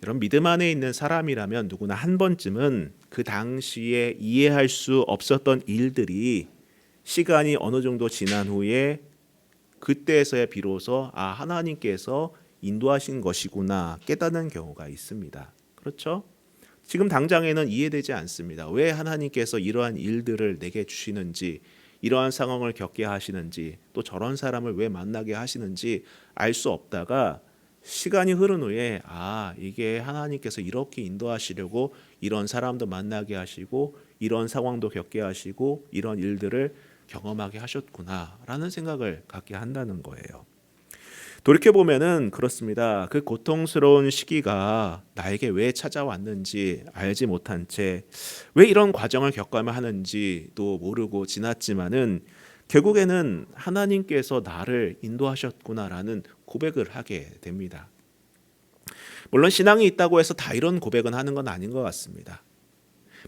여러분, 믿음 안에 있는 사람이라면 누구나 한 번쯤은 그 당시에 이해할 수 없었던 일들이 시간이 어느 정도 지난 후에 그때에서야 비로소 하나님께서 인도하신 것이구나 깨닫는 경우가 있습니다. 그렇죠? 지금 당장에는 이해되지 않습니다. 왜 하나님께서 이러한 일들을 내게 주시는지, 이러한 상황을 겪게 하시는지, 또 저런 사람을 왜 만나게 하시는지 알 수 없다가 시간이 흐른 후에 이게 하나님께서 이렇게 인도하시려고 이런 사람도 만나게 하시고 이런 상황도 겪게 하시고 이런 일들을 경험하게 하셨구나라는 생각을 갖게 한다는 거예요. 돌이켜보면은 그렇습니다. 그 고통스러운 시기가 나에게 왜 찾아왔는지 알지 못한 채 왜 이런 과정을 겪어야만 하는지도 모르고 지났지만은 결국에는 하나님께서 나를 인도하셨구나라는 고백을 하게 됩니다. 물론 신앙이 있다고 해서 다 이런 고백은 하는 건 아닌 것 같습니다.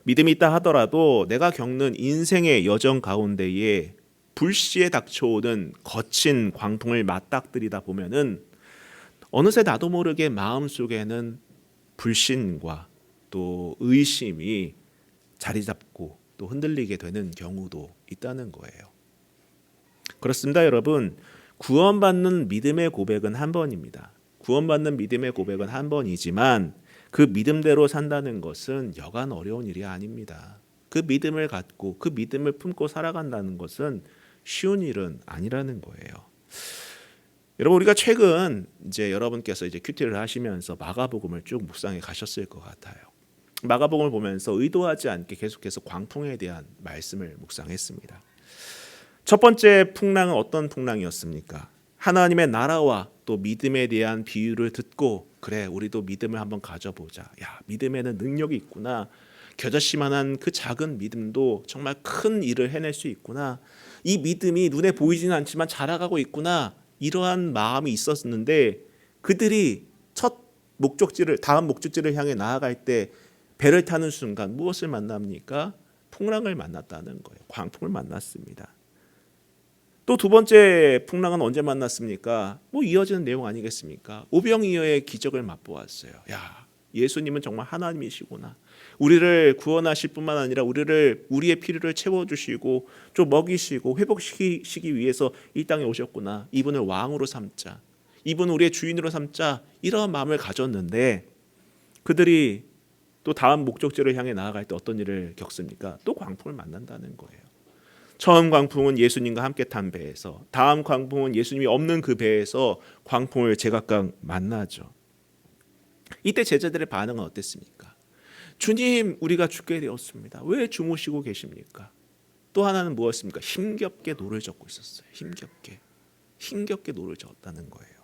믿음이 있다 하더라도 내가 겪는 인생의 여정 가운데에 불시에 닥쳐오는 거친 광풍을 맞닥뜨리다 보면은 어느새 나도 모르게 마음속에는 불신과 또 의심이 자리 잡고 또 흔들리게 되는 경우도 있다는 거예요. 그렇습니다, 여러분. 구원받는 믿음의 고백은 한 번입니다. 구원받는 믿음의 고백은 한 번이지만 그 믿음대로 산다는 것은 여간 어려운 일이 아닙니다. 그 믿음을 갖고 그 믿음을 품고 살아간다는 것은 쉬운 일은 아니라는 거예요. 여러분, 우리가 최근 여러분께서 큐티를 하시면서 마가복음을 쭉 묵상해 가셨을 것 같아요. 마가복음을 보면서 의도하지 않게 계속해서 광풍에 대한 말씀을 묵상했습니다. 첫 번째 풍랑은 어떤 풍랑이었습니까? 하나님의 나라와 또 믿음에 대한 비유를 듣고 그래, 우리도 믿음을 한번 가져보자. 믿음에는 능력이 있구나. 겨자씨만한 그 작은 믿음도 정말 큰 일을 해낼 수 있구나. 이 믿음이 눈에 보이지는 않지만 자라가고 있구나. 이러한 마음이 있었는데 그들이 다음 목적지를 향해 나아갈 때 배를 타는 순간 무엇을 만납니까? 풍랑을 만났다는 거예요. 광풍을 만났습니다. 또 두 번째 풍랑은 언제 만났습니까? 이어지는 내용 아니겠습니까? 오병이어의 기적을 맛보았어요. 예수님은 정말 하나님이시구나. 우리를 구원하실 뿐만 아니라 우리의 필요를 채워주시고 좀 먹이시고 회복시키기 위해서 이 땅에 오셨구나. 이분을 왕으로 삼자. 이분을 우리의 주인으로 삼자. 이런 마음을 가졌는데 그들이 또 다음 목적지를 향해 나아갈 때 어떤 일을 겪습니까? 또 광풍을 만난다는 거예요. 처음 광풍은 예수님과 함께 탄 배에서, 다음 광풍은 예수님이 없는 그 배에서 광풍을 제각각 만나죠. 이때 제자들의 반응은 어땠습니까? 주님, 우리가 죽게 되었습니다. 왜 주무시고 계십니까? 또 하나는 무엇입니까? 힘겹게 노를 젓고 있었어요. 힘겹게 노를 젓었다는 거예요.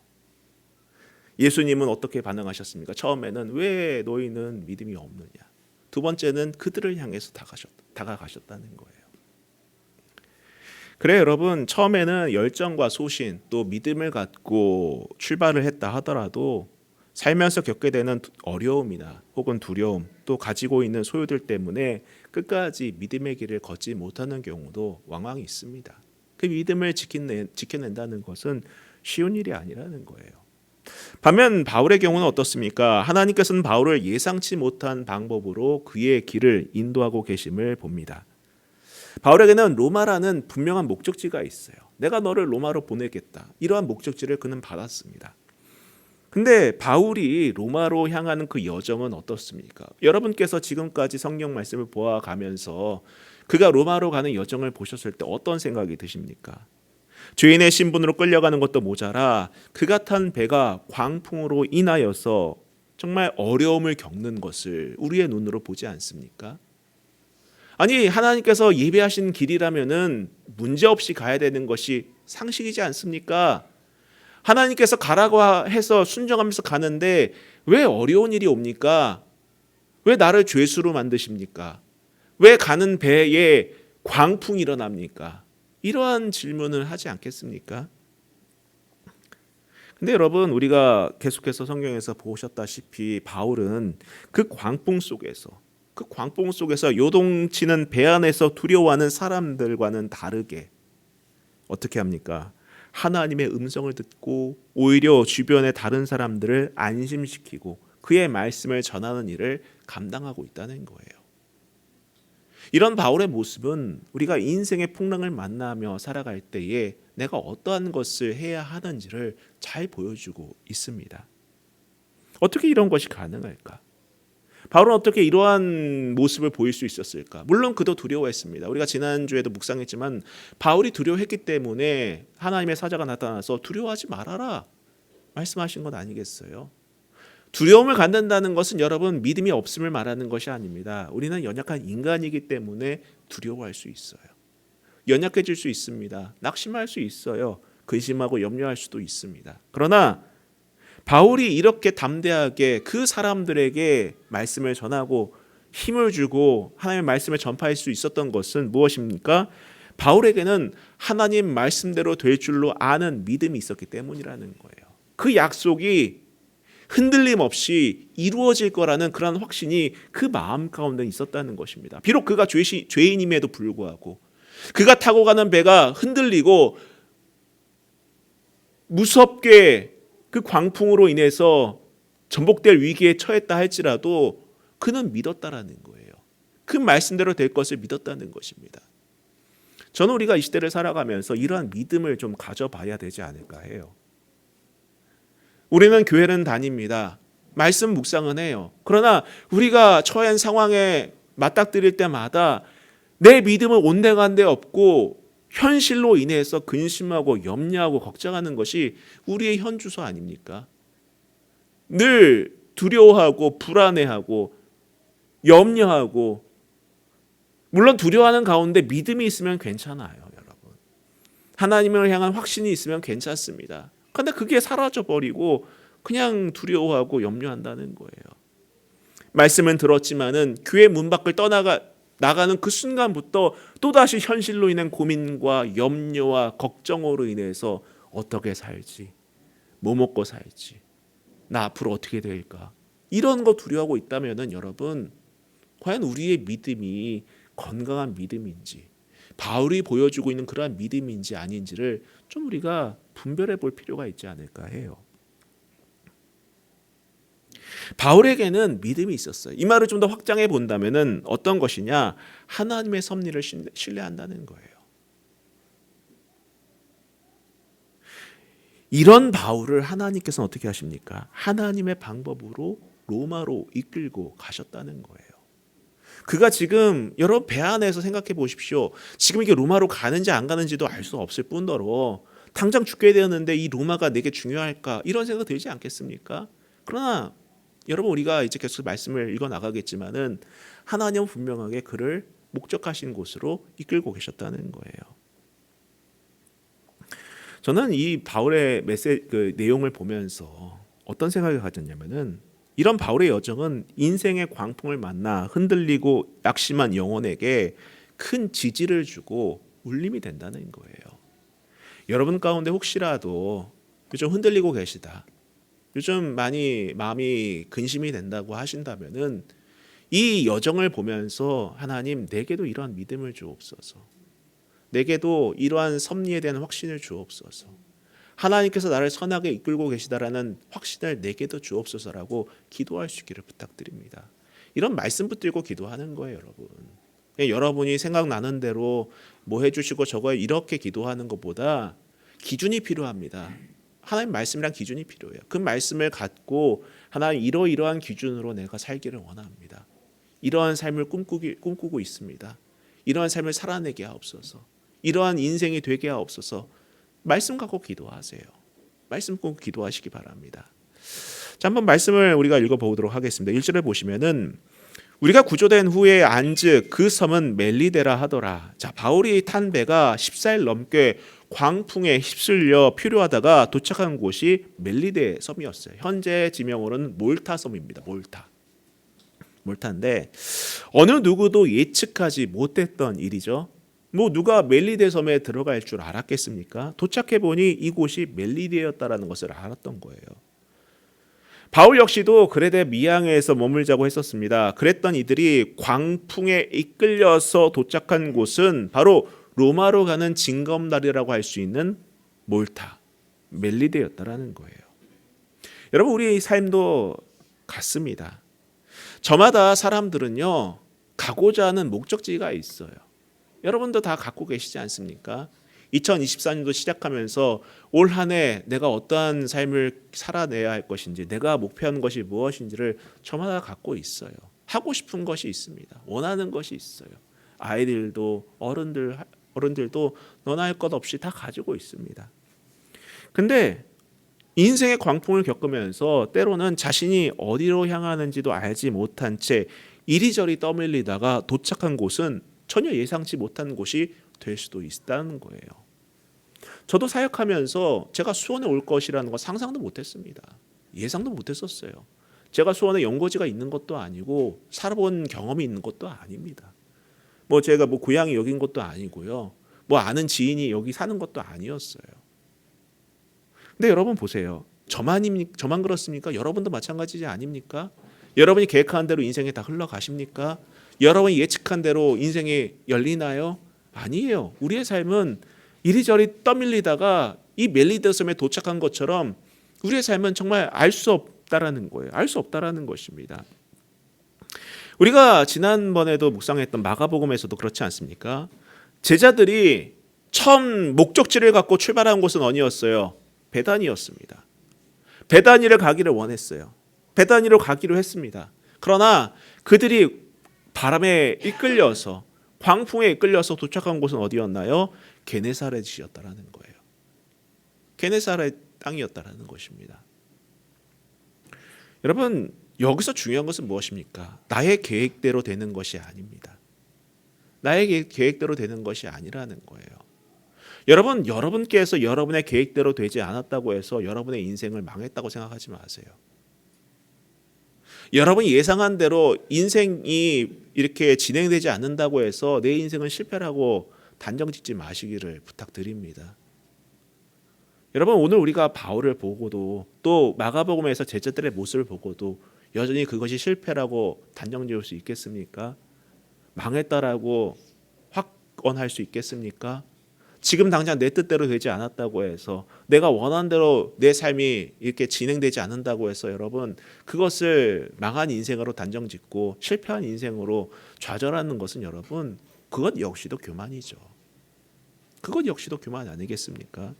예수님은 어떻게 반응하셨습니까? 처음에는 왜 너희는 믿음이 없느냐. 두 번째는 그들을 향해서 다가가셨다는 거예요. 그래, 여러분, 처음에는 열정과 소신 또 믿음을 갖고 출발을 했다 하더라도 살면서 겪게 되는 어려움이나 혹은 두려움 또 가지고 있는 소유들 때문에 끝까지 믿음의 길을 걷지 못하는 경우도 왕왕 있습니다. 그 믿음을 지켜낸다는 것은 쉬운 일이 아니라는 거예요. 반면 바울의 경우는 어떻습니까? 하나님께서는 바울을 예상치 못한 방법으로 그의 길을 인도하고 계심을 봅니다. 바울에게는 로마라는 분명한 목적지가 있어요. 내가 너를 로마로 보내겠다. 이러한 목적지를 그는 받았습니다. 근데 바울이 로마로 향하는 그 여정은 어떻습니까? 여러분께서 지금까지 성경 말씀을 보아가면서 그가 로마로 가는 여정을 보셨을 때 어떤 생각이 드십니까? 죄인의 신분으로 끌려가는 것도 모자라 그가 탄 배가 광풍으로 인하여서 정말 어려움을 겪는 것을 우리의 눈으로 보지 않습니까? 아니, 하나님께서 예배하신 길이라면은 문제없이 가야 되는 것이 상식이지 않습니까? 하나님께서 가라고 해서 순종하면서 가는데 왜 어려운 일이 옵니까? 왜 나를 죄수로 만드십니까? 왜 가는 배에 광풍이 일어납니까? 이러한 질문을 하지 않겠습니까? 근데 여러분, 우리가 계속해서 성경에서 보셨다시피 바울은 그 광풍 속에서 요동치는 배 안에서 두려워하는 사람들과는 다르게 어떻게 합니까? 하나님의 음성을 듣고 오히려 주변의 다른 사람들을 안심시키고 그의 말씀을 전하는 일을 감당하고 있다는 거예요. 이런 바울의 모습은 우리가 인생의 풍랑을 만나며 살아갈 때에 내가 어떠한 것을 해야 하는지를 잘 보여주고 있습니다. 어떻게 이런 것이 가능할까? 바울은 어떻게 이러한 모습을 보일 수 있었을까? 물론 그도 두려워했습니다. 우리가 지난주에도 묵상했지만 바울이 두려워했기 때문에 하나님의 사자가 나타나서 두려워하지 말아라 말씀하신 것 아니겠어요? 두려움을 갖는다는 것은 여러분 믿음이 없음을 말하는 것이 아닙니다. 우리는 연약한 인간이기 때문에 두려워할 수 있어요. 연약해질 수 있습니다. 낙심할 수 있어요. 근심하고 염려할 수도 있습니다. 그러나 바울이 이렇게 담대하게 그 사람들에게 말씀을 전하고 힘을 주고 하나님의 말씀을 전파할 수 있었던 것은 무엇입니까? 바울에게는 하나님 말씀대로 될 줄로 아는 믿음이 있었기 때문이라는 거예요. 그 약속이 흔들림 없이 이루어질 거라는 그런 확신이 그 마음 가운데 있었다는 것입니다. 비록 그가 죄인임에도 불구하고 그가 타고 가는 배가 흔들리고 무섭게 그 광풍으로 인해서 전복될 위기에 처했다 할지라도 그는 믿었다라는 거예요. 그 말씀대로 될 것을 믿었다는 것입니다. 저는 우리가 이 시대를 살아가면서 이러한 믿음을 좀 가져봐야 되지 않을까 해요. 우리는 교회는 다닙니다. 말씀 묵상은 해요. 그러나 우리가 처한 상황에 맞닥뜨릴 때마다 내 믿음은 온데간데 없고 현실로 인해서 근심하고 염려하고 걱정하는 것이 우리의 현주소 아닙니까? 늘 두려워하고 불안해하고 염려하고, 물론 두려워하는 가운데 믿음이 있으면 괜찮아요, 여러분. 하나님을 향한 확신이 있으면 괜찮습니다. 그런데 그게 사라져버리고 그냥 두려워하고 염려한다는 거예요. 말씀은 들었지만은 교회 문 밖을 나가는 그 순간부터 또다시 현실로 인한 고민과 염려와 걱정으로 인해서 어떻게 살지, 뭐 먹고 살지, 나 앞으로 어떻게 될까, 이런 거 두려워하고 있다면은 여러분 과연 우리의 믿음이 건강한 믿음인지, 바울이 보여주고 있는 그러한 믿음인지 아닌지를 좀 우리가 분별해 볼 필요가 있지 않을까 해요. 바울에게는 믿음이 있었어요. 이 말을 좀 더 확장해 본다면은 어떤 것이냐? 하나님의 섭리를 신뢰한다는 거예요. 이런 바울을 하나님께서는 어떻게 하십니까? 하나님의 방법으로 로마로 이끌고 가셨다는 거예요. 그가 지금 여러분 배 안에서 생각해 보십시오. 지금 이게 로마로 가는지 안 가는지도 알 수 없을 뿐더러 당장 죽게 되었는데 이 로마가 내게 중요할까, 이런 생각 들지 않겠습니까? 그러나 여러분 우리가 이제 계속 말씀을 읽어 나가겠지만은 하나님은 분명하게 그를 목적하신 곳으로 이끌고 계셨다는 거예요. 저는 이 바울의 그 내용을 보면서 어떤 생각을 가졌냐면은, 이런 바울의 여정은 인생의 광풍을 만나 흔들리고 약심한 영혼에게 큰 지지를 주고 울림이 된다는 거예요. 여러분 가운데 혹시라도 요즘 흔들리고 계시다, 요즘 많이 마음이 근심이 된다고 하신다면은 이 여정을 보면서 하나님, 내게도 이러한 믿음을 주옵소서, 내게도 이러한 섭리에 대한 확신을 주옵소서, 하나님께서 나를 선하게 이끌고 계시다라는 확신을 내게도 주옵소서라고 기도할 수 있기를 부탁드립니다. 이런 말씀 붙들고 기도하는 거예요, 여러분. 여러분이 생각나는 대로 뭐 해주시고 저거 이렇게 기도하는 것보다 기준이 필요합니다. 하나님 말씀이란 기준이 필요해요. 그 말씀을 갖고 하나님, 이러이러한 기준으로 내가 살기를 원합니다. 이러한 삶을 꿈꾸고 있습니다. 이러한 삶을 살아내게 하옵소서. 이러한 인생이 되게 하옵소서. 말씀 갖고 기도하세요. 말씀 갖고 기도하시기 바랍니다. 자, 한번 말씀을 우리가 읽어보도록 하겠습니다. 1절에 보시면은 우리가 구조된 후에 안즉 그 섬은 멜리데라 하더라. 자, 바울이 탄 배가 14일 넘게 광풍에 휩쓸려 표류하다가 도착한 곳이 멜리데 섬이었어요. 현재 지명으로는 몰타 섬입니다. 몰타인데 어느 누구도 예측하지 못했던 일이죠. 뭐 누가 멜리데 섬에 들어갈 줄 알았겠습니까? 도착해 보니 이곳이 멜리데였다라는 것을 알았던 거예요. 바울 역시도 그레데 미항에서 머물자고 했었습니다. 그랬던 이들이 광풍에 이끌려서 도착한 곳은 바로 로마로 가는 징검다리라고 할 수 있는 몰타, 멜리데였다라는 거예요. 여러분, 우리의 삶도 같습니다. 저마다 사람들은요, 가고자 하는 목적지가 있어요. 여러분도 다 갖고 계시지 않습니까? 2024년도 시작하면서 올 한 해 내가 어떠한 삶을 살아내야 할 것인지, 내가 목표하는 것이 무엇인지를 저마다 갖고 있어요. 하고 싶은 것이 있습니다. 원하는 것이 있어요. 아이들도 어른들도 너나 할 것 없이 다 가지고 있습니다. 근데 인생의 광풍을 겪으면서 때로는 자신이 어디로 향하는지도 알지 못한 채 이리저리 떠밀리다가 도착한 곳은 전혀 예상치 못한 곳이 될 수도 있다는 거예요. 저도 사역하면서 제가 수원에 올 것이라는 거 상상도 못했습니다. 예상도 못했었어요. 제가 수원에 연고지가 있는 것도 아니고 살아본 경험이 있는 것도 아닙니다. 제가 고향이 여긴 것도 아니고요. 아는 지인이 여기 사는 것도 아니었어요. 근데 여러분 보세요. 저만 그렇습니까? 여러분도 마찬가지지 아닙니까? 여러분이 계획한 대로 인생에 다 흘러가십니까? 여러분이 예측한 대로 인생이 열리나요? 아니에요. 우리의 삶은 이리저리 떠밀리다가 이 멜리드섬에 도착한 것처럼 우리의 삶은 정말 알 수 없다라는 거예요. 알 수 없다라는 것입니다. 우리가 지난번에도 묵상했던 마가복음에서도 그렇지 않습니까? 제자들이 처음 목적지를 갖고 출발한 곳은 어디였어요? 베다니였습니다. 베다니를 가기를 원했어요. 베다니로 가기로 했습니다. 그러나 그들이 바람에 이끌려서 광풍에 이끌려서 도착한 곳은 어디였나요? 게네사렛이었다라는 거예요. 게네사렛 땅이었다라는 것입니다. 여러분, 여기서 중요한 것은 무엇입니까? 나의 계획대로 되는 것이 아닙니다. 나의 계획대로 되는 것이 아니라는 거예요. 여러분께서 여러분의 계획대로 되지 않았다고 해서 여러분의 인생을 망했다고 생각하지 마세요. 여러분이 예상한 대로 인생이 이렇게 진행되지 않는다고 해서 내 인생은 실패라고 단정짓지 마시기를 부탁드립니다. 여러분, 오늘 우리가 바울을 보고도 또 마가복음에서 제자들의 모습을 보고도 여전히 그것이 실패라고 단정지을 수 있겠습니까? 망했다라고 확언할 수 있겠습니까? 지금 당장 내 뜻대로 되지 않았다고 해서, 내가 원하는 대로 내 삶이 이렇게 진행되지 않는다고 해서 여러분, 그것을 망한 인생으로 단정짓고 실패한 인생으로 좌절하는 것은 여러분, 그것 역시도 교만이죠. 그것 역시도 교만 아니겠습니까?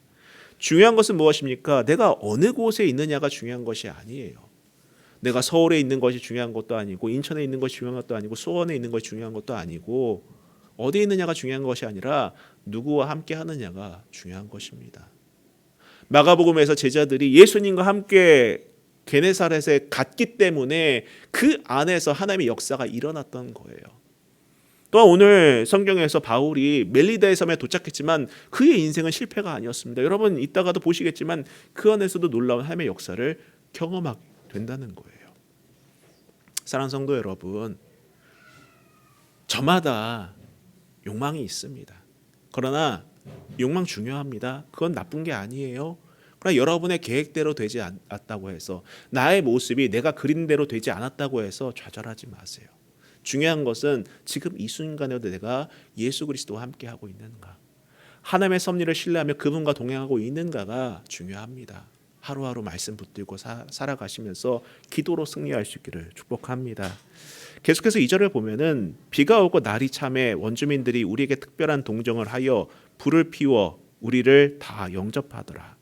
중요한 것은 무엇입니까? 내가 어느 곳에 있느냐가 중요한 것이 아니에요. 내가 서울에 있는 것이 중요한 것도 아니고, 인천에 있는 것이 중요한 것도 아니고, 수원에 있는 것이 중요한 것도 아니고, 어디에 있느냐가 중요한 것이 아니라 누구와 함께 하느냐가 중요한 것입니다. 마가복음에서 제자들이 예수님과 함께 게네사렛에 갔기 때문에 그 안에서 하나님의 역사가 일어났던 거예요. 또한 오늘 성경에서 바울이 멜리다의 섬에 도착했지만 그의 인생은 실패가 아니었습니다. 여러분 이따가도 보시겠지만 그 안에서도 놀라운 하나님의 역사를 경험하게 된다는 거예요. 사랑하는 성도 여러분, 저마다 욕망이 있습니다. 그러나 욕망 중요합니다. 그건 나쁜 게 아니에요. 그러나 여러분의 계획대로 되지 않았다고 해서, 나의 모습이 내가 그린 대로 되지 않았다고 해서 좌절하지 마세요. 중요한 것은 지금 이 순간에도 내가 예수 그리스도와 함께하고 있는가, 하나님의 섭리를 신뢰하며 그분과 동행하고 있는가가 중요합니다. 하루하루 말씀 붙들고 살아가시면서 기도로 승리할 수 있기를 축복합니다. 계속해서 2절을 보면은 비가 오고 날이 참해 원주민들이 우리에게 특별한 동정을 하여 불을 피워 우리를 다 영접하더라.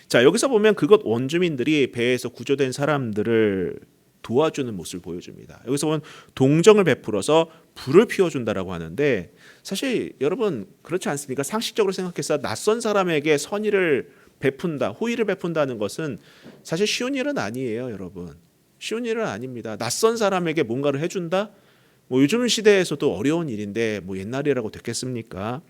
자, 여기서 보면 그것 원주민들이 배에서 구조된 사람들을 도와주는 모습을 보여줍니다. 여기서 보면 동정을 베풀어서 불을 피워준다라고 하는데, 사실 여러분 그렇지 않습니까? 상식적으로 생각해서 낯선 사람에게 선의를 베푼다, 호의를 베푼다는 것은 사실 쉬운 일은 아니에요. 여러분, 쉬운 일은 아닙니다. 낯선 사람에게 뭔가를 해준다? 요즘 시대에서도 어려운 일인데 옛날이라고 됐겠습니까?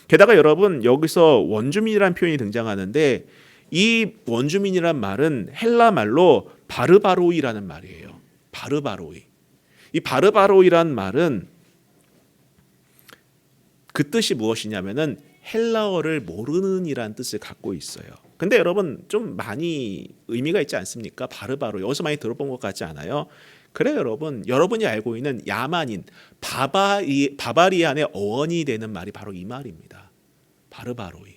게다가 여러분, 여기서 원주민이라는 표현이 등장하는데, 이 원주민이란 말은 헬라 말로 바르바로이라는 말이에요. 바르바로이. 이 바르바로이란 말은 그 뜻이 무엇이냐면은 헬라어를 모르는 이란 뜻을 갖고 있어요. 근데 여러분 좀 많이 의미가 있지 않습니까? 바르바로이. 어디서 많이 들어본 것 같지 않아요? 그래 여러분이 알고 있는 야만인, 바바리안의 어원이 되는 말이 바로 이 말입니다. 바르바로이.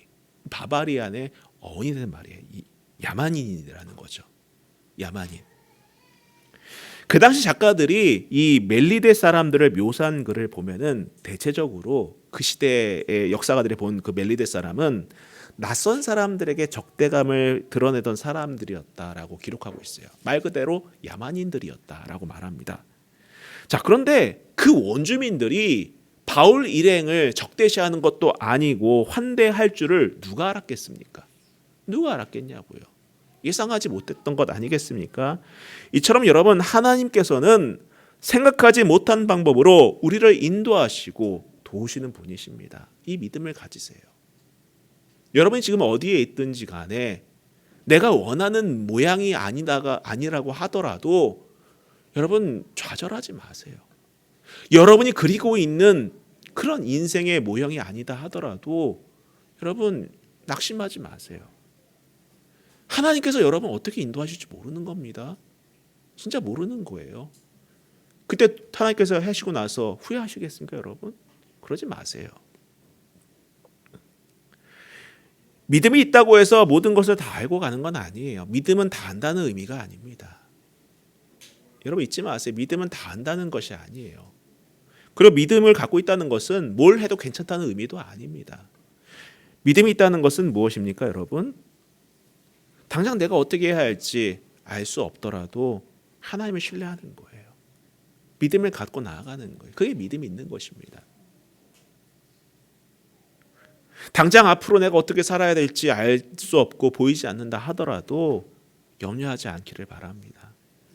바바리안의 어원이 되는 말이에요. 야만인이라는 거죠. 야만인. 그 당시 작가들이 이 멜리데 사람들을 묘사한 글을 보면은 대체적으로 그 시대의 역사가들이 본 그 멜리데 사람은 낯선 사람들에게 적대감을 드러내던 사람들이었다라고 기록하고 있어요. 말 그대로 야만인들이었다라고 말합니다. 자, 그런데 그 원주민들이 바울 일행을 적대시하는 것도 아니고 환대할 줄을 누가 알았겠습니까? 누가 알았겠냐고요. 예상하지 못했던 것 아니겠습니까? 이처럼 여러분, 하나님께서는 생각하지 못한 방법으로 우리를 인도하시고 도우시는 분이십니다. 이 믿음을 가지세요. 여러분이 지금 어디에 있든지 간에 내가 원하는 모양이 아니라고 하더라도 여러분 좌절하지 마세요. 여러분이 그리고 있는 그런 인생의 모형이 아니다 하더라도 여러분 낙심하지 마세요. 하나님께서 여러분 어떻게 인도하실지 모르는 겁니다. 진짜 모르는 거예요. 그때 하나님께서 하시고 나서 후회하시겠습니까, 여러분? 그러지 마세요. 믿음이 있다고 해서 모든 것을 다 알고 가는 건 아니에요. 믿음은 다 안다는 의미가 아닙니다. 여러분 잊지 마세요. 믿음은 다 안다는 것이 아니에요. 그리고 믿음을 갖고 있다는 것은 뭘 해도 괜찮다는 의미도 아닙니다. 믿음이 있다는 것은 무엇입니까, 여러분? 당장 내가 어떻게 해야 할지 알 수 없더라도 하나님을 신뢰하는 거예요. 믿음을 갖고 나아가는 거예요. 그게 믿음이 있는 것입니다. 당장 앞으로 내가 어떻게 살아야 될지 알 수 없고 보이지 않는다 하더라도 염려하지 않기를 바랍니다.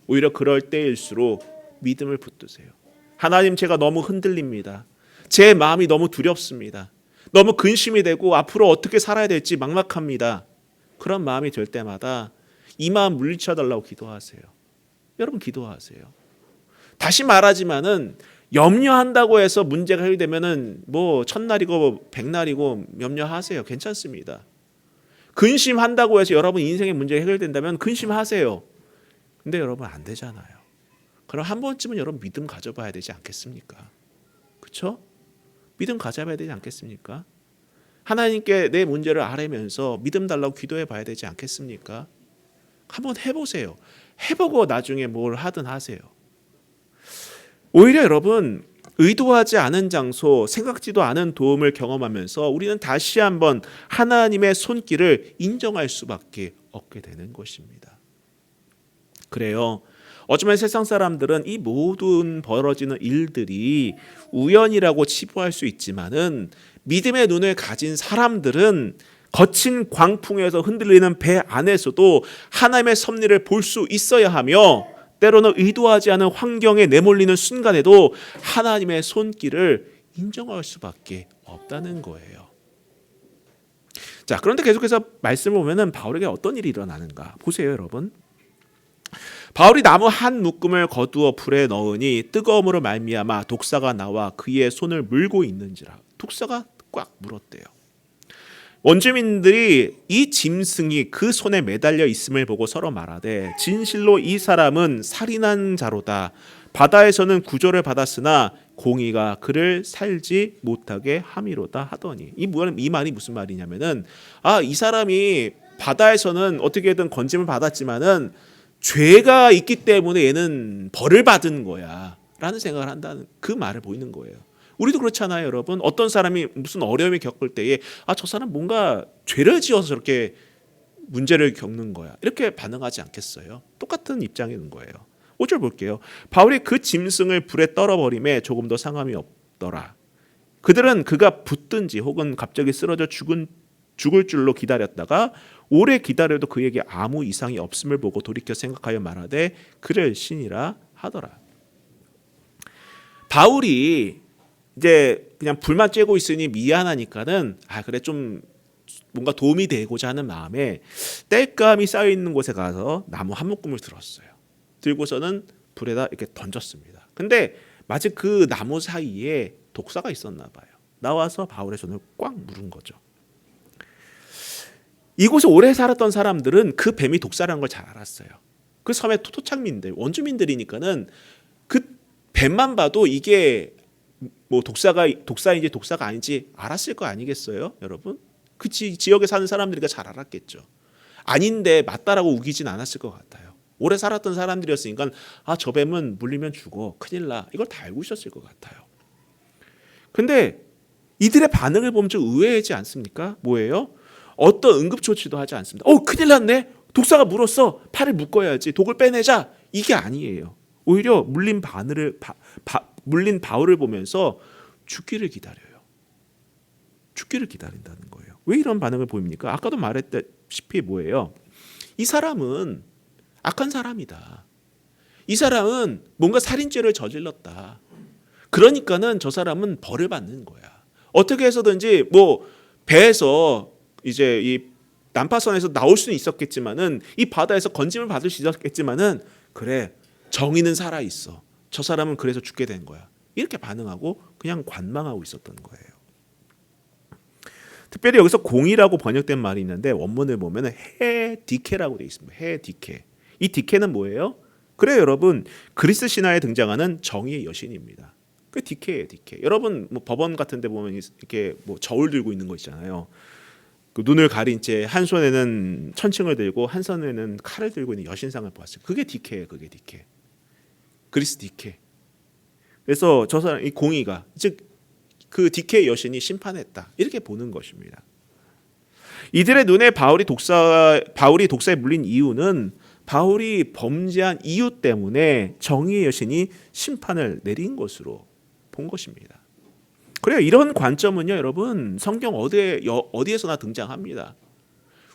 오히려 그럴 때일수록 믿음을 붙드세요. 하나님, 제가 너무 흔들립니다. 제 마음이 너무 두렵습니다. 너무 근심이 되고 앞으로 어떻게 살아야 될지 막막합니다. 그런 마음이 들 때마다 이 마음 물리쳐달라고 기도하세요. 여러분 기도하세요. 다시 말하지만은 염려한다고 해서 문제가 해결되면은 뭐 첫날이고 백날이고 염려하세요. 괜찮습니다. 근심한다고 해서 여러분 인생의 문제가 해결된다면 근심하세요. 근데 여러분 안 되잖아요. 그럼 한 번쯤은 여러분 믿음 가져봐야 되지 않겠습니까? 그렇죠? 믿음 가져봐야 되지 않겠습니까? 하나님께 내 문제를 아뢰면서 믿음 달라고 기도해 봐야 되지 않겠습니까? 한번 해보세요. 해보고 나중에 뭘 하든 하세요. 오히려 여러분 의도하지 않은 장소, 생각지도 않은 도움을 경험하면서 우리는 다시 한번 하나님의 손길을 인정할 수밖에 없게 되는 것입니다. 그래요. 어쩌면 세상 사람들은 이 모든 벌어지는 일들이 우연이라고 치부할 수 있지만은 믿음의 눈을 가진 사람들은 거친 광풍에서 흔들리는 배 안에서도 하나님의 섭리를 볼 수 있어야 하며 때로는 의도하지 않은 환경에 내몰리는 순간에도 하나님의 손길을 인정할 수밖에 없다는 거예요. 자, 그런데 계속해서 말씀을 보면은 바울에게 어떤 일이 일어나는가 보세요, 여러분. 바울이 나무 한 묶음을 거두어 불에 넣으니 뜨거움으로 말미암아 독사가 나와 그의 손을 물고 있는지라. 독사가 꽉 물었대요. 원주민들이 이 짐승이 그 손에 매달려 있음을 보고 서로 말하되 진실로 이 사람은 살인한 자로다. 바다에서는 구조를 받았으나 공의가 그를 살지 못하게 함이로다 하더니 이 말이 무슨 말이냐면은 이 사람이 바다에서는 어떻게든 건짐을 받았지만은 죄가 있기 때문에 얘는 벌을 받은 거야 라는 생각을 한다는 그 말을 보이는 거예요. 우리도 그렇잖아요, 여러분. 어떤 사람이 무슨 어려움을 겪을 때에 저 사람 뭔가 죄를 지어서 저렇게 문제를 겪는 거야 이렇게 반응하지 않겠어요? 똑같은 입장인 거예요. 5절 볼게요. 바울이 그 짐승을 불에 떨어버림에 조금 더 상함이 없더라. 그들은 그가 붙든지 혹은 갑자기 쓰러져 죽을 줄로 기다렸다가 오래 기다려도 그에게 아무 이상이 없음을 보고 돌이켜 생각하여 말하되 그를 신이라 하더라. 바울이 이제 그냥 불만 쬐고 있으니 미안하니까는 그래 좀 뭔가 도움이 되고자 하는 마음에 땔감이 쌓여 있는 곳에 가서 나무 한 묶음을 들었어요. 들고서는 불에다 이렇게 던졌습니다. 근데 마치 그 나무 사이에 독사가 있었나 봐요. 나와서 바울의 손을 꽉 물은 거죠. 이곳에 오래 살았던 사람들은 그 뱀이 독사라는 걸 잘 알았어요. 그 섬의 토착민들, 원주민들이니까는 그 뱀만 봐도 이게 뭐 독사인지 독사가 아닌지 알았을 거 아니겠어요, 여러분? 그 지역에 사는 사람들이니까 잘 알았겠죠. 아닌데 맞다라고 우기진 않았을 것 같아요. 오래 살았던 사람들이었으니까 저 뱀은 물리면 죽어, 큰일 나, 이걸 다 알고 있었을 것 같아요. 근데 이들의 반응을 보면 좀 의외하지 않습니까? 뭐예요? 어떤 응급조치도 하지 않습니다. 큰일 났네, 독사가 물었어, 팔을 묶어야지, 독을 빼내자, 이게 아니에요. 오히려 물린 바울을 보면서 죽기를 기다려요. 죽기를 기다린다는 거예요. 왜 이런 반응을 보입니까? 아까도 말했다시피 뭐예요? 이 사람은 악한 사람이다. 이 사람은 뭔가 살인죄를 저질렀다. 그러니까는 저 사람은 벌을 받는 거야. 어떻게 해서든지 뭐 배에서 이제 이 난파선에서 나올 수는 있었겠지만은, 이 바다에서 건짐을 받을 수 있었겠지만은, 그래, 정의는 살아 있어. 저 사람은 그래서 죽게 된 거야. 이렇게 반응하고 그냥 관망하고 있었던 거예요. 특별히 여기서 공이라고 번역된 말이 있는데 원문을 보면은 헤디케라고 되어 있습니다. 헤디케. 이 디케는 뭐예요? 그래요, 여러분, 그리스 신화에 등장하는 정의의 여신입니다. 그 디케예요, 디케. 여러분 뭐 법원 같은 데 보면 이렇게 뭐 저울 들고 있는 거 있잖아요. 그 눈을 가린 채 한 손에는 천칭을 들고 한 손에는 칼을 들고 있는 여신상을 보았어요. 그게 디케예요, 그게 디케. 그리스 디케. 그래서 저 사람, 이 공의가, 즉 그 디케의 여신이 심판했다, 이렇게 보는 것입니다. 이들의 눈에 바울이 독사에 물린 이유는 바울이 범죄한 이유 때문에 정의의 여신이 심판을 내린 것으로 본 것입니다. 그래요, 이런 관점은요, 여러분, 성경 어디에서나 등장합니다.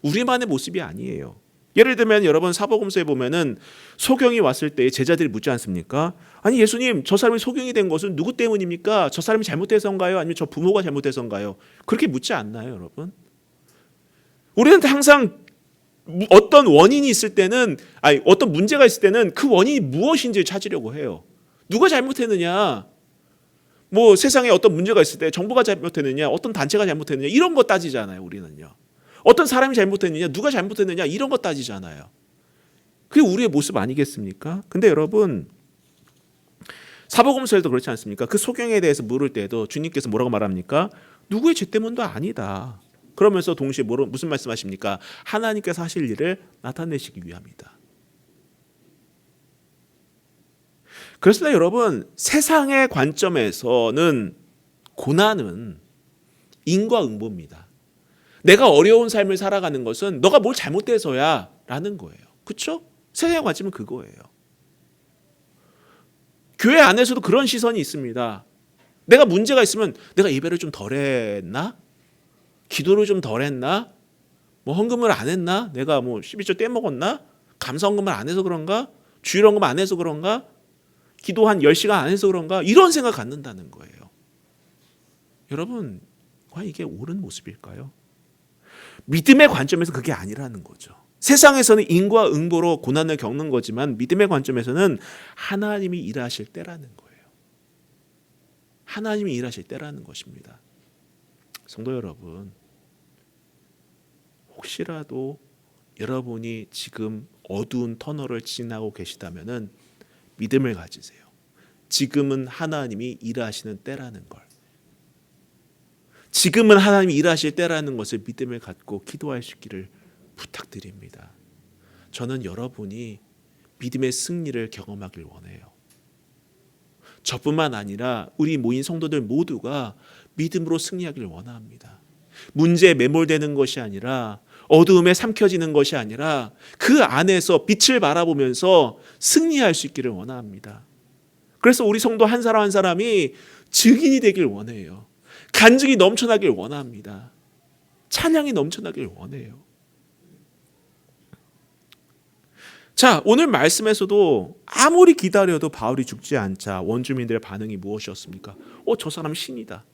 우리만의 모습이 아니에요. 예를 들면 여러분 사복음서에 보면은 소경이 왔을 때 제자들이 묻지 않습니까? 아니 예수님, 저 사람이 소경이 된 것은 누구 때문입니까? 저 사람이 잘못해서인가요? 아니면 저 부모가 잘못해서인가요? 그렇게 묻지 않나요, 여러분? 우리는 항상 어떤 원인이 있을 때는, 어떤 문제가 있을 때는 그 원인이 무엇인지 찾으려고 해요. 누가 잘못했느냐? 뭐 세상에 어떤 문제가 있을 때 정부가 잘못했느냐, 어떤 단체가 잘못했느냐, 이런 거 따지잖아요, 우리는요. 어떤 사람이 잘못했느냐, 누가 잘못했느냐, 이런 거 따지잖아요. 그게 우리의 모습 아니겠습니까? 근데 여러분, 사복음서에도 그렇지 않습니까? 그 소경에 대해서 물을 때도 주님께서 뭐라고 말합니까? 누구의 죄 때문도 아니다. 그러면서 동시에 무슨 말씀하십니까? 하나님께서 하실 일을 나타내시기 위함이다. 그렇습니다, 여러분. 세상의 관점에서는 고난은 인과응보입니다. 내가 어려운 삶을 살아가는 것은 너가 뭘 잘못해서야 라는 거예요. 그렇죠? 세상의 관점은 그거예요. 교회 안에서도 그런 시선이 있습니다. 내가 문제가 있으면 내가 예배를 좀 덜 했나? 기도를 좀 덜 했나? 뭐 헌금을 안 했나? 내가 뭐 12조 떼먹었나? 감사헌금을 안 해서 그런가? 주일헌금 안 해서 그런가? 기도 한 10시간 안 해서 그런가? 이런 생각 갖는다는 거예요. 여러분, 과연 이게 옳은 모습일까요? 믿음의 관점에서 그게 아니라는 거죠. 세상에서는 인과응보로 고난을 겪는 거지만 믿음의 관점에서는 하나님이 일하실 때라는 거예요. 하나님이 일하실 때라는 것입니다. 성도 여러분, 혹시라도 여러분이 지금 어두운 터널을 지나고 계시다면은 믿음을 가지세요. 지금은 하나님이 일하시는 때라는 걸. 지금은 하나님이 일하실 때라는 것을 믿음을 갖고 기도하시기를 부탁드립니다. 저는 여러분이 믿음의 승리를 경험하길 원해요. 저뿐만 아니라 우리 모인 성도들 모두가 믿음으로 승리하길 원합니다. 문제에 매몰되는 것이 아니라, 어두움에 삼켜지는 것이 아니라 그 안에서 빛을 바라보면서 승리할 수 있기를 원합니다. 그래서 우리 성도 한 사람 한 사람이 증인이 되길 원해요. 간증이 넘쳐나길 원합니다. 찬양이 넘쳐나길 원해요. 자, 오늘 말씀에서도 아무리 기다려도 바울이 죽지 않자 원주민들의 반응이 무엇이었습니까? 저 사람 신이다.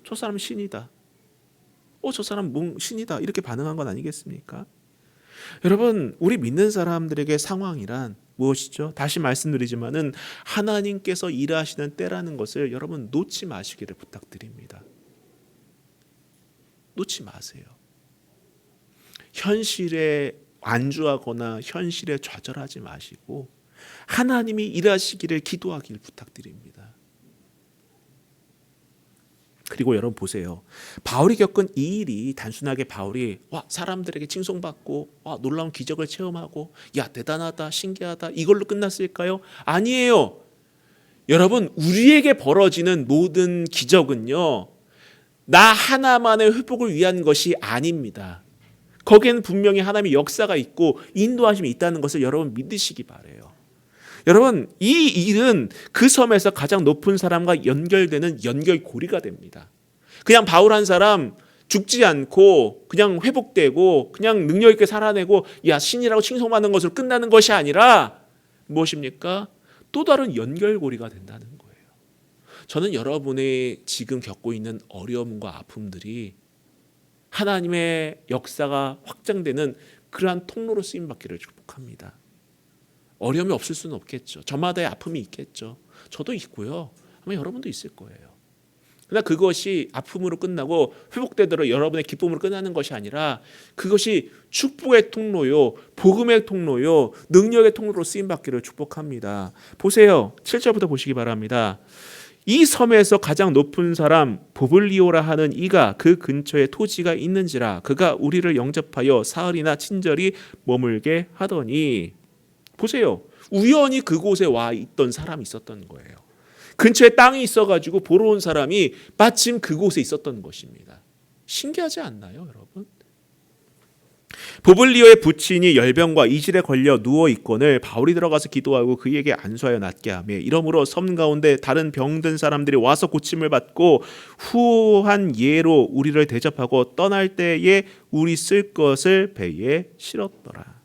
저 사람 신이다. 저 사람 신이다. 이렇게 반응한 건 아니겠습니까? 여러분, 우리 믿는 사람들에게 상황이란 무엇이죠? 다시 말씀드리지만은 하나님께서 일하시는 때라는 것을 여러분 놓지 마시기를 부탁드립니다. 놓지 마세요. 현실에 안주하거나 현실에 좌절하지 마시고 하나님이 일하시기를 기도하길 부탁드립니다. 그리고 여러분 보세요. 바울이 겪은 이 일이 단순하게 바울이 사람들에게 칭송받고 놀라운 기적을 체험하고 야 대단하다 신기하다 이걸로 끝났을까요? 아니에요. 여러분 우리에게 벌어지는 모든 기적은요. 나 하나만의 회복을 위한 것이 아닙니다. 거기에는 분명히 하나님의 역사가 있고 인도하심이 있다는 것을 여러분 믿으시기 바라요. 여러분 이 일은 그 섬에서 가장 높은 사람과 연결되는 연결고리가 됩니다. 그냥 바울 한 사람 죽지 않고 그냥 회복되고 그냥 능력 있게 살아내고 야 신이라고 칭송받는 것으로 끝나는 것이 아니라 무엇입니까? 또 다른 연결고리가 된다는 거예요. 저는 여러분의 지금 겪고 있는 어려움과 아픔들이 하나님의 역사가 확장되는 그러한 통로로 쓰임받기를 축복합니다. 어려움이 없을 수는 없겠죠. 저마다의 아픔이 있겠죠. 저도 있고요. 아마 여러분도 있을 거예요. 그러나 그것이 아픔으로 끝나고 회복되도록 여러분의 기쁨으로 끝나는 것이 아니라 그것이 축복의 통로요, 복음의 통로요, 능력의 통로로 쓰임받기를 축복합니다. 보세요. 7절부터 보시기 바랍니다. 이 섬에서 가장 높은 사람 보블리오라 하는 이가 그 근처에 토지가 있는지라 그가 우리를 영접하여 사흘이나 친절히 머물게 하더니 보세요. 우연히 그곳에 와 있던 사람이 있었던 거예요. 근처에 땅이 있어가지고 보러 온 사람이 마침 그곳에 있었던 것입니다. 신기하지 않나요, 여러분? 보블리오의 부친이 열병과 이질에 걸려 누워 있거늘 바울이 들어가서 기도하고 그에게 안수하여 낫게 하며 이러므로 섬 가운데 다른 병든 사람들이 와서 고침을 받고 후한 예로 우리를 대접하고 떠날 때에 우리 쓸 것을 배에 실었더라.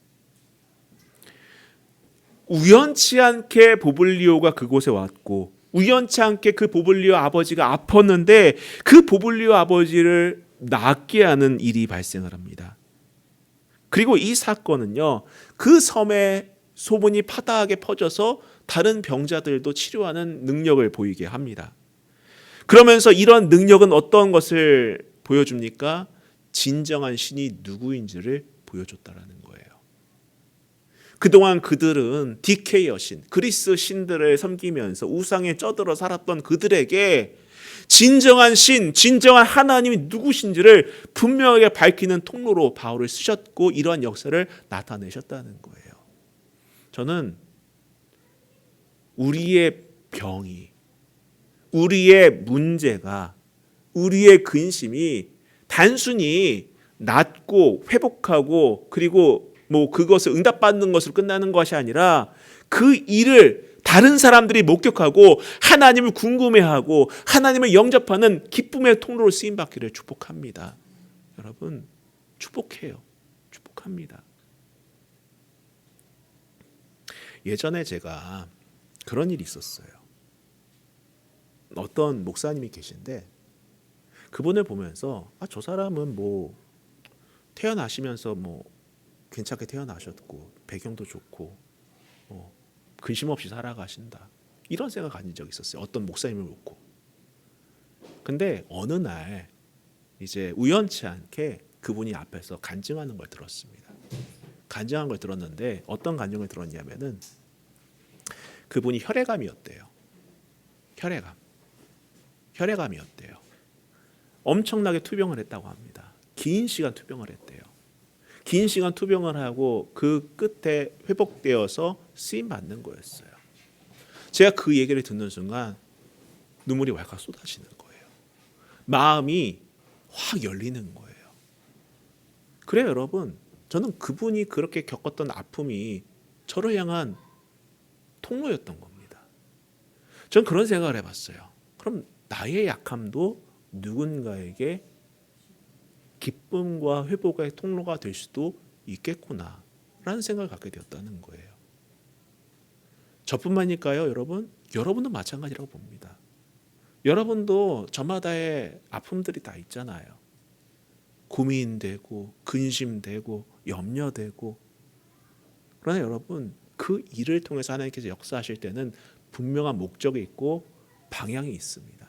우연치 않게 보블리오가 그곳에 왔고 우연치 않게 그 보블리오 아버지가 아팠는데 그 보블리오 아버지를 낫게 하는 일이 발생을 합니다. 그리고 이 사건은요, 그 섬에 소문이 파다하게 퍼져서 다른 병자들도 치료하는 능력을 보이게 합니다. 그러면서 이런 능력은 어떤 것을 보여줍니까? 진정한 신이 누구인지를 보여줬다라는 거예요. 그동안 그들은 디케이어 신, 그리스 신들을 섬기면서 우상에 쩌들어 살았던 그들에게 진정한 신, 진정한 하나님이 누구신지를 분명하게 밝히는 통로로 바울을 쓰셨고 이러한 역사를 나타내셨다는 거예요. 저는 우리의 병이, 우리의 문제가, 우리의 근심이 단순히 낫고 회복하고 그리고 그것을 응답받는 것으로 끝나는 것이 아니라 그 일을 다른 사람들이 목격하고 하나님을 궁금해하고 하나님을 영접하는 기쁨의 통로로 쓰임받기를 축복합니다. 여러분 축복해요. 축복합니다. 예전에 제가 그런 일이 있었어요. 어떤 목사님이 계신데 그분을 보면서 저 사람은 태어나시면서 괜찮게 태어나셨고 배경도 좋고 근심 없이 살아가신다 이런 생각 가진 적이 있었어요. 어떤 목사님을 묻고. 근데 어느 날 이제 우연치 않게 그분이 앞에서 간증하는 걸 들었습니다. 간증한 걸 들었는데 어떤 간증을 들었냐면은 그분이 혈액암이었대요. 혈액암이었대요. 엄청나게 투병을 했다고 합니다. 긴 시간 투병을 했대요. 긴 시간 투병을 하고 그 끝에 회복되어서 쓰임 받는 거였어요. 제가 그 얘기를 듣는 순간 눈물이 왈칵 쏟아지는 거예요. 마음이 확 열리는 거예요. 그래요, 여러분. 저는 그분이 그렇게 겪었던 아픔이 저를 향한 통로였던 겁니다. 저는 그런 생각을 해봤어요. 그럼 나의 약함도 누군가에게 기쁨과 회복의 통로가 될 수도 있겠구나 라는 생각을 갖게 되었다는 거예요. 저뿐만일까요, 여러분? 여러분도 마찬가지라고 봅니다. 여러분도 저마다의 아픔들이 다 있잖아요. 고민되고 근심되고 염려되고. 그러나 여러분 그 일을 통해서 하나님께서 역사하실 때는 분명한 목적이 있고 방향이 있습니다.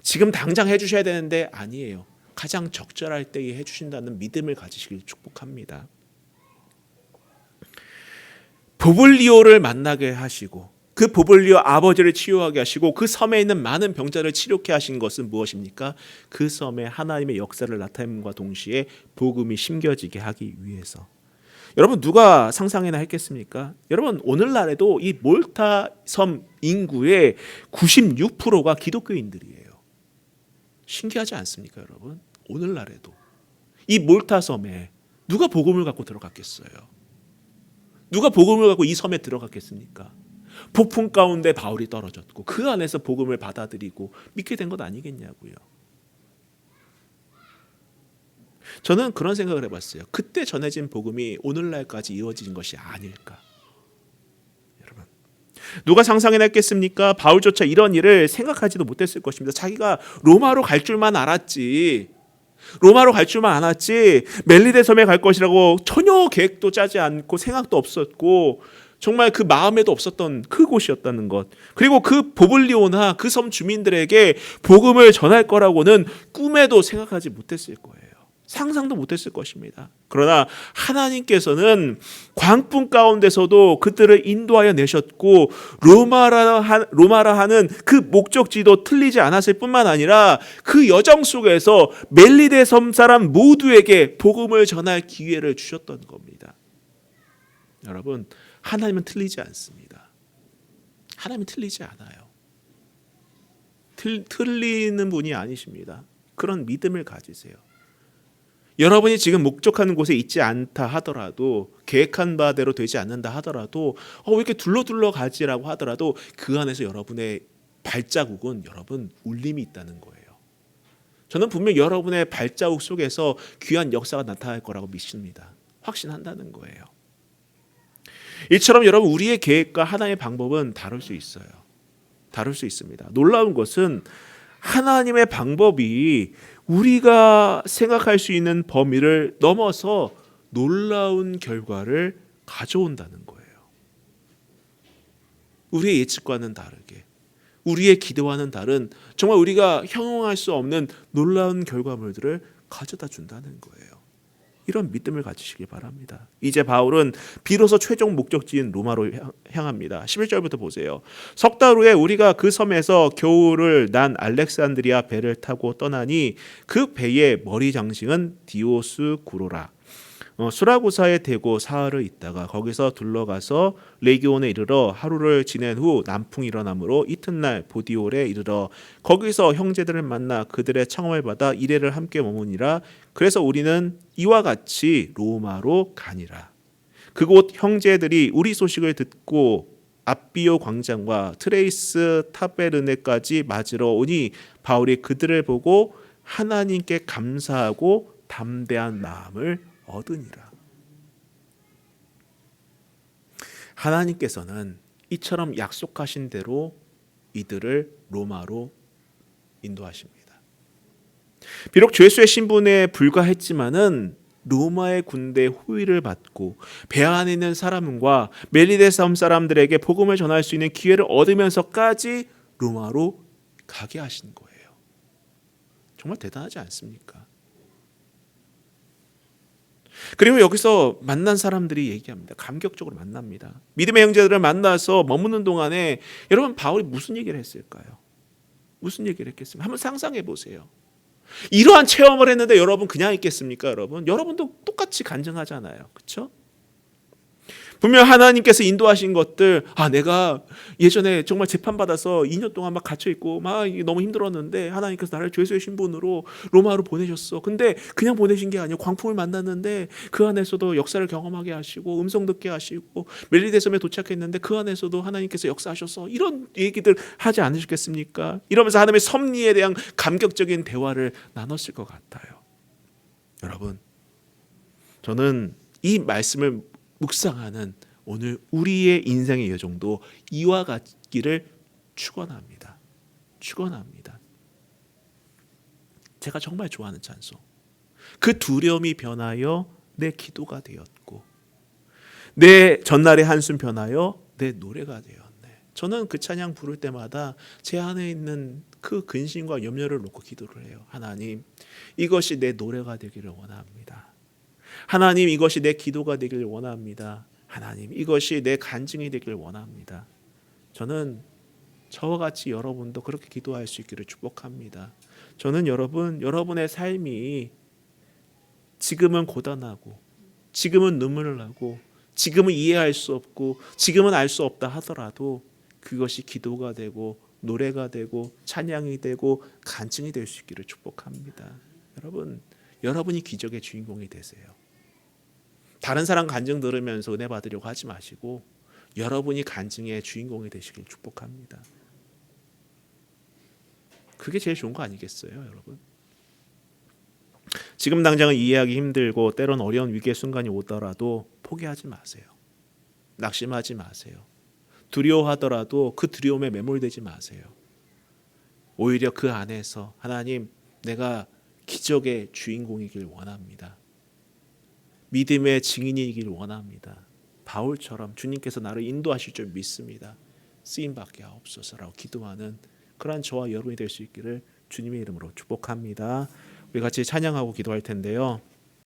지금 당장 해주셔야 되는데 아니에요. 가장 적절할 때에 해주신다는 믿음을 가지시길 축복합니다. 보블리오를 만나게 하시고 그 보블리오 아버지를 치유하게 하시고 그 섬에 있는 많은 병자를 치료케 하신 것은 무엇입니까? 그 섬에 하나님의 역사를 나타냄과 동시에 복음이 심겨지게 하기 위해서. 여러분 누가 상상이나 했겠습니까? 여러분 오늘날에도 이 몰타 섬 인구의 96%가 기독교인들이에요. 신기하지 않습니까, 여러분? 오늘날에도 이 몰타 섬에 누가 복음을 갖고 들어갔겠어요? 누가 복음을 갖고 이 섬에 들어갔겠습니까? 폭풍 가운데 바울이 떨어졌고 그 안에서 복음을 받아들이고 믿게 된 것 아니겠냐고요. 저는 그런 생각을 해봤어요. 그때 전해진 복음이 오늘날까지 이어진 것이 아닐까. 여러분 누가 상상이나 했겠습니까? 바울조차 이런 일을 생각하지도 못했을 것입니다. 자기가 로마로 갈 줄만 알았지. 멜리데 섬에 갈 것이라고 전혀 계획도 짜지 않고 생각도 없었고 정말 그 마음에도 없었던 그곳이었다는 것. 그리고 그 보블리오나 그 섬 주민들에게 복음을 전할 거라고는 꿈에도 생각하지 못했을 거예요. 상상도 못했을 것입니다. 그러나 하나님께서는 광풍 가운데서도 그들을 인도하여 내셨고 로마라 하는 그 목적지도 틀리지 않았을 뿐만 아니라 그 여정 속에서 멜리데 섬 사람 모두에게 복음을 전할 기회를 주셨던 겁니다. 여러분 하나님은 틀리지 않습니다. 하나님은 틀리지 않아요. 틀리는 분이 아니십니다. 그런 믿음을 가지세요. 여러분이 지금 목적하는 곳에 있지 않다 하더라도 계획한 바대로 되지 않는다 하더라도 왜 이렇게 둘러 가지라고 하더라도 그 안에서 여러분의 발자국은 여러분 울림이 있다는 거예요. 저는 분명 여러분의 발자국 속에서 귀한 역사가 나타날 거라고 믿습니다. 확신한다는 거예요. 이처럼 여러분 우리의 계획과 하나님의 방법은 다를 수 있어요. 다를 수 있습니다. 놀라운 것은 하나님의 방법이 우리가 생각할 수 있는 범위를 넘어서 놀라운 결과를 가져온다는 거예요. 우리의 예측과는 다르게, 우리의 기대와는 다른 정말 우리가 형용할 수 없는 놀라운 결과물들을 가져다 준다는 거예요. 이런 믿음을 가지시기 바랍니다. 이제 바울은 비로소 최종 목적지인 로마로 향합니다. 11절부터 보세요. 석 달 후에 우리가 그 섬에서 겨울을 난 알렉산드리아 배를 타고 떠나니 그 배의 머리 장식은 디오스구로라. 수라구사에 대고 사흘을 있다가 거기서 둘러가서 레기온에 이르러 하루를 지낸 후 남풍이 일어나므로 이튿날 보디올에 이르러 거기서 형제들을 만나 그들의 청함을 받아 이레를 함께 머무니라. 그래서 우리는 이와 같이 로마로 가니라. 그곳 형제들이 우리 소식을 듣고 앞비오 광장과 트레이스 타베르네까지 맞으러 오니 바울이 그들을 보고 하나님께 감사하고 담대한 마음을 얻으니라. 하나님께서는 이처럼 약속하신 대로 이들을 로마로 인도하십니다. 비록 죄수의 신분에 불과했지만은 로마의 군대의 호위를 받고 배 안에 있는 사람과 멜리데 섬 사람들에게 복음을 전할 수 있는 기회를 얻으면서까지 로마로 가게 하신 거예요. 정말 대단하지 않습니까? 그리고 여기서 만난 사람들이 얘기합니다. 감격적으로 만납니다. 믿음의 형제들을 만나서 머무는 동안에 여러분 바울이 무슨 얘기를 했을까요? 무슨 얘기를 했겠습니까? 한번 상상해 보세요. 이러한 체험을 했는데 여러분 그냥 있겠습니까? 여러분도 똑같이 간증하잖아요. 그렇죠? 분명 하나님께서 인도하신 것들, 내가 예전에 정말 재판받아서 2년 동안 막 갇혀있고 막 너무 힘들었는데 하나님께서 나를 죄수의 신분으로 로마로 보내셨어. 근데 그냥 보내신 게 아니에요. 광풍을 만났는데 그 안에서도 역사를 경험하게 하시고 음성 듣게 하시고 멜리데 섬에 도착했는데 그 안에서도 하나님께서 역사하셔서 이런 얘기들 하지 않으셨겠습니까? 이러면서 하나님의 섭리에 대한 감격적인 대화를 나눴을 것 같아요. 여러분, 저는 이 말씀을 묵상하는 오늘 우리의 인생의 여정도 이와 같기를 축원합니다. 제가 정말 좋아하는 찬송. 그 두려움이 변하여 내 기도가 되었고 내 전날의 한숨 변하여 내 노래가 되었네. 저는 그 찬양 부를 때마다 제 안에 있는 그 근심과 염려를 놓고 기도를 해요. 하나님, 이것이 내 노래가 되기를 원합니다. 하나님, 이것이 내 기도가 되기를 원합니다. 하나님, 이것이 내 간증이 되기를 원합니다. 저는 저와 같이 여러분도 그렇게 기도할 수 있기를 축복합니다. 저는 여러분의 삶이 지금은 고단하고 지금은 눈물을 나고 지금은 이해할 수 없고 지금은 알 수 없다 하더라도 그것이 기도가 되고 노래가 되고 찬양이 되고 간증이 될 수 있기를 축복합니다. 여러분이 기적의 주인공이 되세요. 다른 사람 간증 들으면서 은혜 받으려고 하지 마시고 여러분이 간증의 주인공이 되시길 축복합니다. 그게 제일 좋은 거 아니겠어요, 여러분? 지금 당장은 이해하기 힘들고 때론 어려운 위기의 순간이 오더라도 포기하지 마세요. 낙심하지 마세요. 두려워하더라도 그 두려움에 매몰되지 마세요. 오히려 그 안에서 하나님, 내가 기적의 주인공이길 원합니다. 믿음의 증인이길 원합니다. 바울처럼 주님께서 나를 인도하실 줄 믿습니다. 쓰임받게 하옵소서라고 기도하는 그러한 저와 여러분이 될 수 있기를 주님의 이름으로 축복합니다. 우리 같이 찬양하고 기도할 텐데요.